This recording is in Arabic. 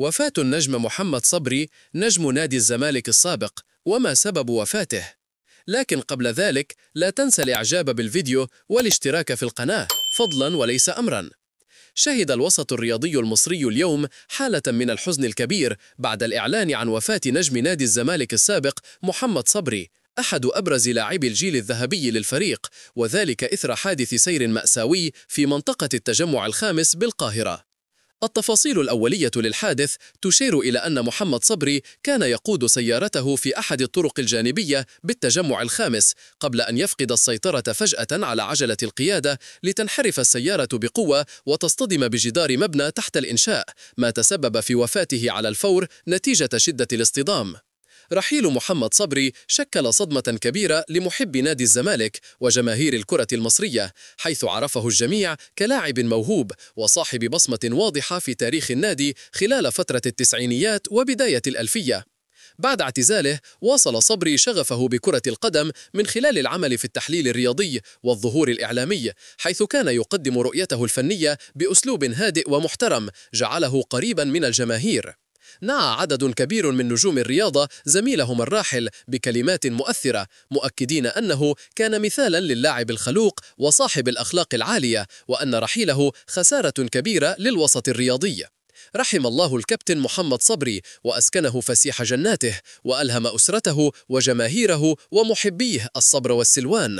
وفاة النجم محمد صبري نجم نادي الزمالك السابق، وما سبب وفاته؟ لكن قبل ذلك لا تنسى الإعجاب بالفيديو والاشتراك في القناة فضلا وليس أمرا. شهد الوسط الرياضي المصري اليوم حالة من الحزن الكبير بعد الإعلان عن وفاة نجم نادي الزمالك السابق محمد صبري، أحد أبرز لاعبي الجيل الذهبي للفريق، وذلك إثر حادث سير مأساوي في منطقة التجمع الخامس بالقاهرة. التفاصيل الأولية للحادث تشير إلى أن محمد صبري كان يقود سيارته في أحد الطرق الجانبية بالتجمع الخامس قبل أن يفقد السيطرة فجأة على عجلة القيادة لتنحرف السيارة بقوة وتصطدم بجدار مبنى تحت الإنشاء، ما تسبب في وفاته على الفور نتيجة شدة الاصطدام. رحيل محمد صبري شكل صدمة كبيرة لمحبي نادي الزمالك وجماهير الكرة المصرية، حيث عرفه الجميع كلاعب موهوب وصاحب بصمة واضحة في تاريخ النادي خلال فترة التسعينيات وبداية الألفية. بعد اعتزاله واصل صبري شغفه بكرة القدم من خلال العمل في التحليل الرياضي والظهور الإعلامي، حيث كان يقدم رؤيته الفنية بأسلوب هادئ ومحترم جعله قريبا من الجماهير. نعى عدد كبير من نجوم الرياضة زميلهم الراحل بكلمات مؤثرة، مؤكدين أنه كان مثالا للاعب الخلوق وصاحب الأخلاق العالية، وأن رحيله خسارة كبيرة للوسط الرياضي. رحم الله الكابتن محمد صبري وأسكنه فسيح جناته، وألهم أسرته وجماهيره ومحبيه الصبر والسلوان.